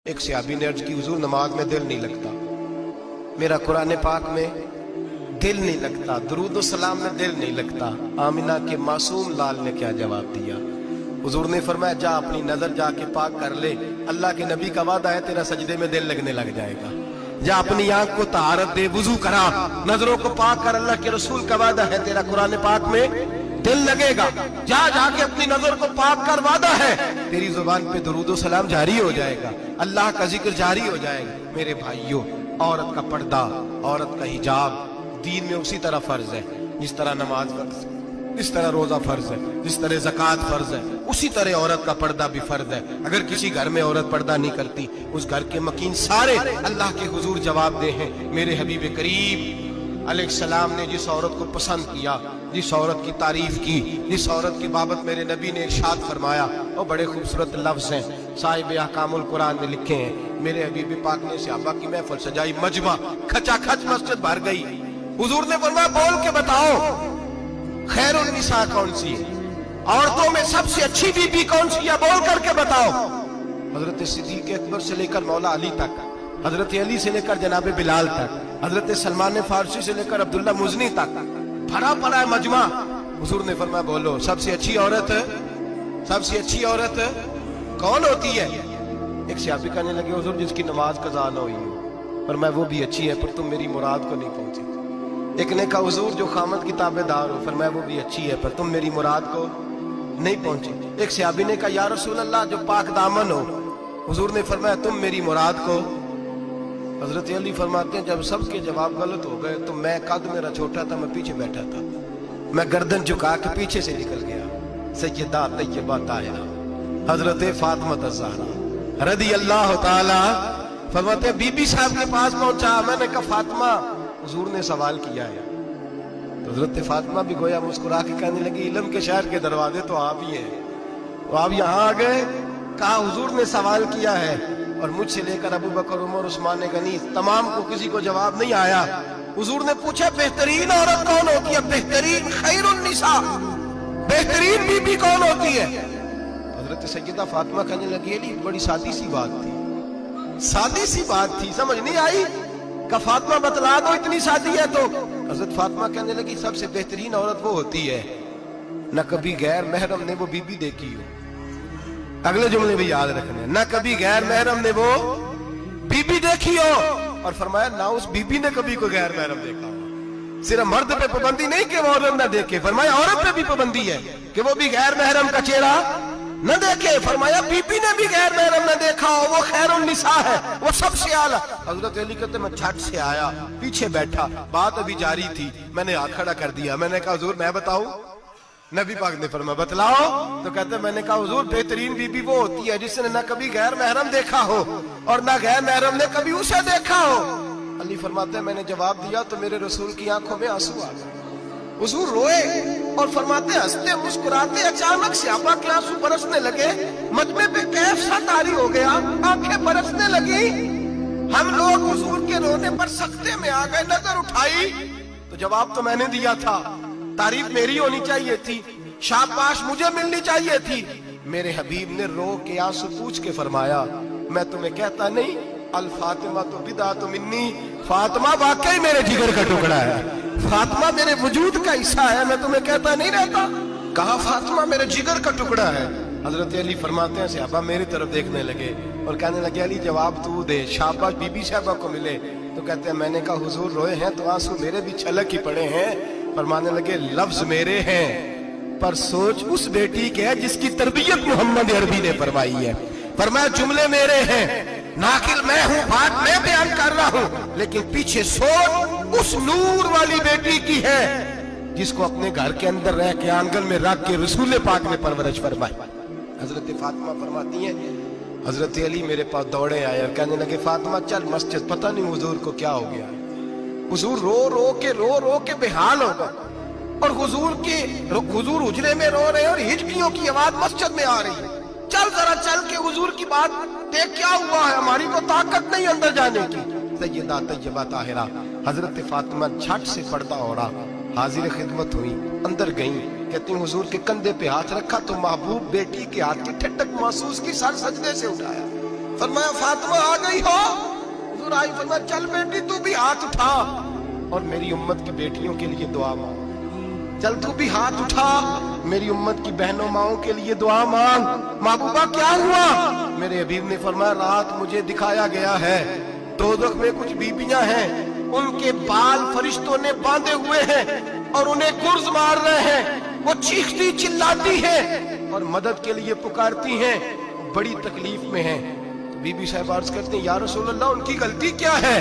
ایک صحابی نے عرض کی حضور نماز میں دل نہیں لگتا، میرا قرآن پاک میں دل نہیں لگتا، درود و سلام میں دل نہیں لگتا۔ آمنہ کے معصوم لال نے کیا جواب دیا؟ حضور نے فرمایا جا اپنی نظر جا کے پاک کر لے، اللہ کے نبی کا وعدہ ہے تیرا سجدے میں دل لگنے لگ جائے گا۔ جا اپنی آنکھ کو طہارت دے، وضو کرا، نظروں کو پاک کر، اللہ کے رسول کا وعدہ ہے تیرا قرآن پاک میں دل لگے گا۔ جا جا کے اپنی نظر کو پاک کر، وعدہ ہے تیری زبان پہ درود و سلام جاری ہو جائے گا، اللہ کا ذکر جاری ہو جائے گا۔ میرے بھائیوں، عورت کا پردہ، عورت کا حجاب دین میں اسی طرح فرض ہے جس طرح نماز فرض ہے، جس طرح روزہ فرض ہے، جس طرح زکوٰۃ فرض ہے، اسی طرح عورت کا پردہ بھی فرض ہے۔ اگر کسی گھر میں عورت پردہ نہیں کرتی، اس گھر کے مکین سارے اللہ کے حضور جواب دے ہیں۔ میرے حبیب کریم علیہ السلام نے جس عورت کو پسند کیا، جس عورت کی تعریف کی، جس عورت کی بابت میرے نبی نے ارشاد فرمایا، وہ بڑے خوبصورت لفظ ہیں، صاحب احکام القرآن نے لکھے ہیں۔ میرے حبیب پاک نے صحابہ کی محفل سجائی، مجمع کھچا کھچ مسجد بھر گئی۔ حضور نے فرمایا بول کے بتاؤ خیر النساء کون سی ہے، عورتوں میں سب سے اچھی بی بی کون سی ہے، بول کر کے بتاؤ۔ حضرت صدیق اکبر سے لے کر مولا علی تک، حضرت علی سے لے کر جناب بلال تک، حضرت سلمان فارسی سے لے کر عبداللہ مزنی تک بھرا پڑا ہے مجمع۔ حضور نے فرمایا بولو سب سے اچھی عورت، سب سے اچھی عورت کون ہوتی ہے؟ ایک صحابی کہنے لگے حضور جس کی نماز قضا نہ ہوئی ہو، فرمایا وہ بھی اچھی ہے پر تم میری مراد کو نہیں پہنچی۔ ایک نے کہا حضور جو خامد کی تابع دار ہو، فرمایا وہ بھی اچھی ہے پر تم میری مراد کو نہیں پہنچی۔ ایک صحابی نے کہا یا رسول اللہ جو پاک دامن ہو، حضور نے فرمایا تم میری مراد کو۔ حضرت علی فرماتے ہیں جب سب کے جواب غلط ہو گئے تو میں، قد میرا چھوٹا تھا، میں پیچھے بیٹھا تھا، میں گردن جھکا کے پیچھے سے نکل گیا۔ سیدہ طیبہ طاہرہ حضرت فاطمہ الزہرا رضی اللہ تعالی فرماتے ہیں بی بی صاحب کے پاس پہنچا، میں نے کہا فاطمہ حضور نے سوال کیا ہے۔ تو حضرت فاطمہ بھی گویا مسکرا کے کہنے لگی علم کے شہر کے دروازے تو آپ ہی ہیں، تو آپ یہاں آ گئے۔ کہا حضور نے سوال کیا ہے اور مجھ سے لے کر ابو بکر، عمر، عثمان غنی تمام کو کسی کو جواب نہیں آیا۔ حضور نے پوچھا بہترین عورت کون ہوتی ہے، بہترین خیر النساء، بہترین بی بی کون ہوتی ہے؟ حضرت سیدہ فاطمہ کہنے لگی علی بڑی سادی سی بات تھی، سادی سی بات تھی، سمجھ نہیں آئی؟ کہ فاطمہ بتلا دو اتنی سادی ہے تو۔ حضرت فاطمہ کہنے لگی سب سے بہترین عورت وہ ہوتی ہے نہ کبھی غیر محرم نے وہ بی بی دیکھی ہو۔ اگلے جملے بھی یاد رکھنے، نہ کبھی غیر محرم نے وہ بی بی دیکھی ہو، اور فرمایا نہ اس بی بی نے کبھی کوئی غیر محرم دیکھا ہو۔ صرف مرد پہ پابندی نہیں کہ وہ عورت نہ دیکھے، فرمایا عورت پہ بھی پابندی ہے کہ وہ بھی غیر محرم کا چہرہ نہ دیکھے۔ فرمایا بی بی نے بھی غیر محرم نہ دیکھا ہو، وہ خیر النساء ہے، وہ سب سے اعلیٰ۔ حضرت علی کہتے میں جھٹ سے آیا، پیچھے بیٹھا، بات ابھی جاری تھی، میں نے ہاتھ کھڑا کر دیا، میں نے کہا حضور میں بتاؤں؟ نبی پاک نے فرمایا بتلاؤ۔ تو کہتے میں نے کہا حضور بہترین بی بی وہ ہوتی ہے جس نے نہ کبھی غیر محرم دیکھا ہو اور نہ غیر محرم نے کبھی اسے دیکھا ہو۔ علی فرماتے ہیں میں نے جواب دیا تو میرے رسول کی آنکھوں میں آنسو آ گئے، حضور روئے اور فرماتے ہنستے مسکراتے اچانک صحابہ کے آنسو برسنے لگے، مجمع پہ کیف سا طاری ہو گیا، آنکھیں برسنے لگی۔ ہم لوگ حضور کے رونے پر سکتے میں آ گئے، نظر اٹھائی تو جواب تو میں نے دیا تھا، تعریف میری ہونی چاہیے تھی، شاباش مجھے ملنی چاہیے تھی۔ میرے حبیب نے رو کے آنسو پوچھ کے فرمایا میں تمہیں کہتا نہیں الفاطمہ تو بدعۃ منی، فاطمہ واقعی میرے جگر کا ٹکڑا ہے، فاطمہ میرے وجود کا حصہ ہے، میں تمہیں کہتا نہیں رہتا؟ کہا فاطمہ میرے جگر کا ٹکڑا ہے۔ حضرت علی فرماتے ہیں صحابہ میری طرف دیکھنے لگے اور کہنے لگے علی جواب تو دے، شاباش بی بی صاحبہ کو ملے۔ تو کہتے ہیں میں نے کہا حضور روئے ہیں تو آنسو میرے بھی چھلک ہی پڑے ہیں۔ فرمانے لگے لفظ میرے ہیں پر سوچ اس بیٹی کے ہے جس کی تربیت محمد عربی نے فرمائی ہے۔ فرمایا جملے میرے ہیں، ناقل میں ہوں، بات میں بیان کر رہا ہوں، لیکن پیچھے سوچ اس نور والی بیٹی کی ہے جس کو اپنے گھر کے اندر رہ کے آنگن میں رکھ کے رسول پاک نے پرورش فرمائی۔ حضرت فاطمہ فرماتی ہیں حضرت علی میرے پاس دوڑے آئے اور کہنے لگے فاطمہ چل مسجد، پتہ نہیں حضور کو کیا ہو گیا۔ حضور رو رو کے بحال ہو گئے اور حضور حجرے میں رو رہے اور ہچکیوں کی آواز مسجد میں آ رہی ہے، چل ذرا چل کے حضور کی بات دیکھ کیا ہوا ہے، ہماری کو طاقت نہیں اندر جانے کی۔ سیدہ طیبہ طاہرہ حضرت فاطمہ جھٹ سے پردہ اوڑھا، حاضر خدمت ہوئی، اندر گئیں، کہتی ہیں حضور کے کندھے پہ ہاتھ رکھا تو محبوب بیٹی کے ہاتھ کی ٹھنڈک محسوس کی، سر سجدے سے اٹھایا، फरमाया फातिमा आ गई हो? हुजूर आई, फरमाया चल बेटी तू भी हाथ उठा और मेरी उम्मत की बेटियों के लिए दुआ मांग। चल तू भी हाथ उठा, मेरी उम्मत की बहनों माओं के लिए दुआ मांग। महबूबा क्या हुआ? मेरे हबीब ने फरमाया रात मुझे दिखाया गया है दोज़ख में कुछ बीबियां हैं, उनके बाल फरिश्तों ने बांधे हुए हैं और उन्हें गुर्ज मार रहे हैं। वो चीखती चिल्लाती हैं और मदद के लिए पुकारती हैं, बड़ी तकलीफ में हैं। तो बीबी साहब अर्ज करती हैं या रसूल अल्लाह उनकी गलती क्या है?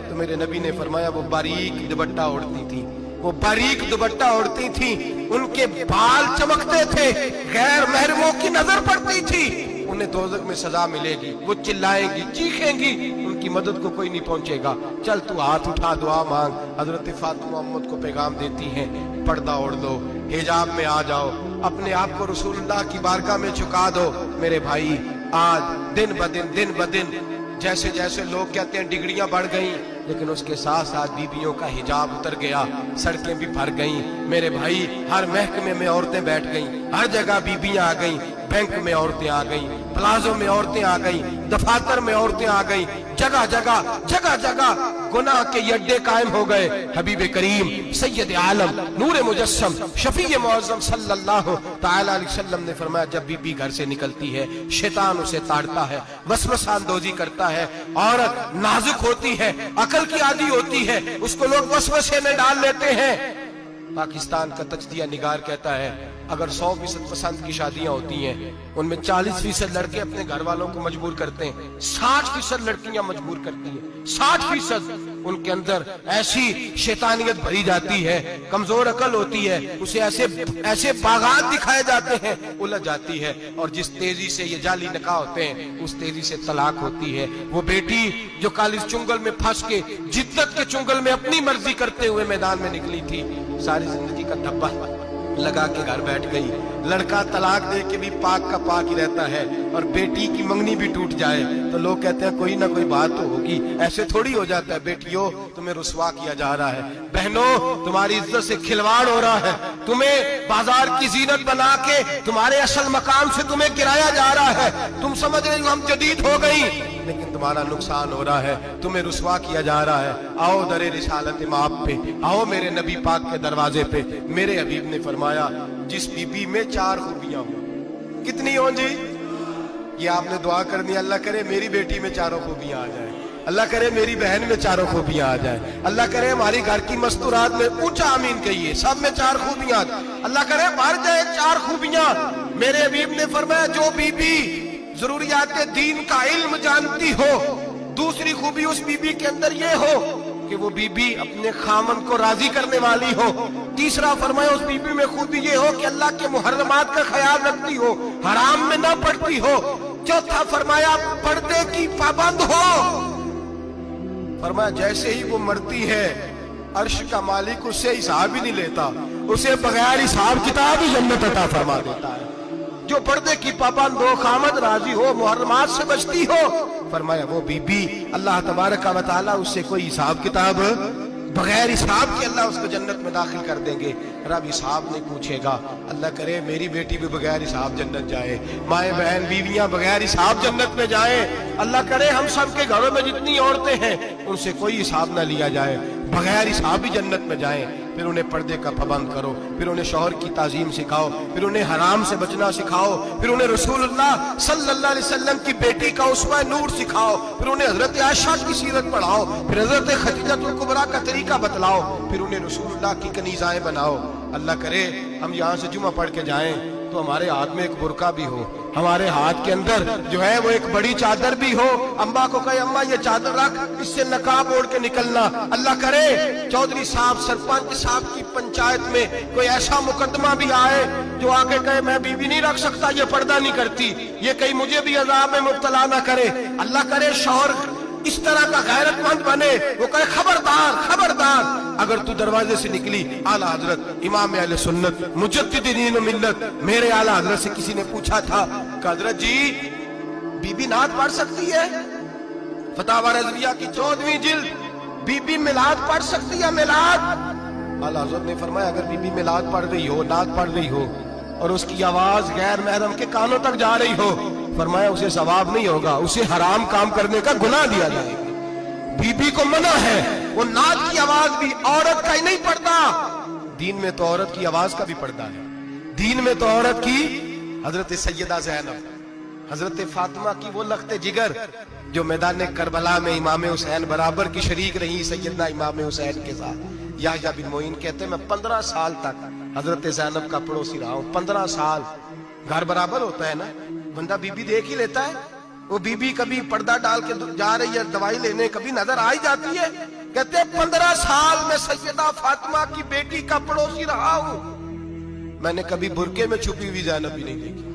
तो मेरे नबी ने फरमाया वो बारीक दुपट्टा ओढ़ती थी, वो बारीक दुपट्टा ओढ़ती थी, उनके बाल चमकते थे, गैर महरमों की नजर पड़ती थी, उन्हें दोज़ख में सजा मिलेगी, वो चिल्लाएंगी चीखेंगी, उनकी मदद को कोई नहीं पहुंचेगा। चल तू हाथ उठा दुआ मांग। हजरत फातिमा उम्मत को पैगाम देती हैं पर्दा ओढ़ दो, हिजाब में आ जाओ, अपने आप को रसूलुल्लाह की बारगाह में झुका दो। मेरे भाई आज दिन ब दिन जैसे जैसे लोग कहते हैं डिग्रियां बढ़ गई, लेकिन उसके साथ साथ बीबियों का हिजाब उतर गया, सड़कें भी भर गईं। मेरे भाई हर महकमे में औरतें बैठ गईं, हर जगह बीबियां आ गईं, बैंक में औरतें आ गईं, प्लाजो में औरतें आ गईं, दफातर में औरतें आ गईं, जगह जगह गुनाह के अड्डे कायम हो गए। हबीब करीम सैयद आलम नूर मुजस्सम शफी मुअज़्ज़म सल्लल्लाहु तआला अलैहि वसल्लम ने फरमाया जब बीबी घर से निकलती है शैतान उसे ताड़ता है, वसवसा अंदोजी करता है। औरत नाजुक होती है, अकल की आदी होती है, उसको लोग वसवसे में डाल लेते हैं। पाकिस्तान का तजदिया निगार कहता है अगर 100% पसंद की शादियां होती हैं उनमें 40% लड़के अपने घर वालों को मजबूर करते हैं, 60% लड़कियां मजबूर करती हैं। 60% उनके अंदर ऐसी शैतानियत भरी जाती है, कमजोर अकल होती है, उसे ऐसे बागात दिखाए जाते हैं, उलझ जाती है। और जिस तेजी से ये जाली निकाह होते हैं उस तेजी से तलाक होती है। वो बेटी जो कालिज चुंगल में फंस के जिद्दत के चुंगल में अपनी मर्जी करते हुए मैदान में निकली थी, सारी जिंदगी का धब्बा लगा के घर बैठ गई। लड़का तलाक दे के भी पाक का पाक ही रहता है और बेटी की मंगनी भी टूट जाए तो लोग कहते हैं कोई ना कोई बात तो होगी। ऐसे थोड़ी हो जाता है। बेटियों तुम्हें रुसवा किया जा रहा है, बहनों तुम्हारी इज्जत से खिलवाड़ हो रहा है, तुम्हें बाजार की जीनत बना के तुम्हारे असल मकाम से तुम्हें गिराया जा रहा है। तुम समझ रही हो हम जदीद हो गई, लेकिन तुम्हारा नुकसान हो रहा है, तुम्हें रुसवा किया जा रहा है। आओ दरे रिसालत माप पे, आओ मेरे नबी पाक के दरवाजे पे। मेरे हबीब ने फरमाया जिस बीबी में 4 खूबियां हो, कितनी हो जी? ये आपने दुआ करनी, अल्लाह करे मेरी बेटी में 4 खूबियां आ जाए, अल्लाह करे मेरी बहन में 4 खूबियां आ जाए, अल्लाह करे हमारी घर की मस्तूरात में ऊंचा आमीन कहिए सब में 4 खूबियां, अल्लाह करे भर जाए 4 खूबियां। मेरे हबीब ने फरमाया जो बीबी जरूरियात दीन का इल्म जानती हो, दूसरी खूबी उस बीबी के अंदर ये हो कि वो बीबी अपने खामन को राजी करने वाली हो। तीसरा फरमाया उस बीबी में खूबी ये हो कि अल्लाह के मुहर्रमात का ख्याल रखती हो, हराम में ना पड़ती हो। चौथा फरमाया पर्दे की पाबंद हो। फरमाया जैसे ही वो मरती है अर्श का मालिक उससे हिसाब ही नहीं लेता, उसे बगैर हिसाब किताब ही जन्नत अता फरमा देता है। जो पर्दे की पाबंद हो, खामद राजी हो, मुहर्रमात से बचती हो, फरमाया वो बीबी अल्लाह तबारक व तआला उससे कोई हिसाब किताब बगैर हिसाब के अल्लाह उसको जन्नत में दाखिल कर देंगे। रब हिसाब नहीं पूछेगा। अल्लाह करे मेरी बेटी भी बगैर हिसाब जन्नत जाए, माए बहन बीवियां बगैर हिसाब जन्नत में जाए। अल्लाह करे हम सब के घरों में जितनी औरतें हैं उनसे कोई हिसाब ना लिया जाए, बगैर हिसाब भी जन्नत में जाए। फिर उन्हें पर्दे का पाबंद करो, फिर उन्हें शौहर की ताजीम सिखाओ, फिर उन्हें हराम से बचना सिखाओ, फिर उन्हें रसूलुल्लाह सल्लल्लाहु अलैहि वसल्लम की बेटी का उस्वा नूर सिखाओ, फिर उन्हें हजरत आयशा की सीरत पढ़ाओ, फिर हजरत खदीजतुल कुबरा का तरीका बतलाओ, फिर उन्हें रसूलुल्लाह की कनीज़ाएं बनाओ। अल्लाह करे हम यहाँ से जुमा पढ़ के जाएं तो हमारे हाथ में एक बुरका भी हो, हमारे हाथ के अंदर जो है वो एक बड़ी चादर भी हो। अम्मा को कहे अम्मा ये चादर रख, इससे नकाब ओढ़ के निकलना। अल्लाह करे चौधरी साहब सरपंच साहब की पंचायत में कोई ऐसा मुकदमा भी आए जो आके कहे मैं बीवी नहीं रख सकता, ये पर्दा नहीं करती, ये कहीं मुझे भी अजाब में मुब्तला ना करे। अल्लाह करे शौहर इस तरह का गैरतमंद बने, वो कहे खबरदार खबरदार, अगर तू दरवाजे से निकली आला हजरत इमाम अहले सुन्नत मुजद्दिद दीन व मिल्लत मेरे आला हजरत से किसी ने पूछा था कि हजरत जी बीबी नात पढ़ सकती है? फतावा रज़विया की 14वीं जिल्द, बीबी मिलाद पढ़ सकती है? मिलाद आला हजरत ने फरमाया अगर बीबी मिलाद पढ़ रही हो, नात पढ़ रही हो और उसकी आवाज गैर महरम के कानों तक जा रही हो, फरमाया उसे सवाब नहीं होगा, उसे हराम काम करने का गुनाह दिया जाएगा। बीबी को मना है, वो नाक की आवाज भी औरत का ही नहीं पड़ता, दीन में तो औरत की आवाज का भी पर्दा है। दीन में तो औरत की हजरत सैयदा ज़ैनब, हजरत फातिमा की वो लख्ते जिगर जो मैदान करबला में इमाम हुसैन बराबर की शरीक रही सैयदना इमाम हुसैन के साथ। याह्या बिन मोइन कहते मैं 15 साल तक हजरत ज़ैनब का पड़ोसी रहा हूं। 15 साल, घर बराबर होता है ना, बंदा बीबी देख ही लेता है। वो बीबी कभी पर्दा डाल के जा रही है दवाई लेने, कभी नजर आ ही जाती है। कहते 15 साल में सैयदा फातिमा की बेटी का पड़ोसी रहा हूं, मैंने कभी बुरके में छुपी हुई ज़ैनब भी नहीं देखी।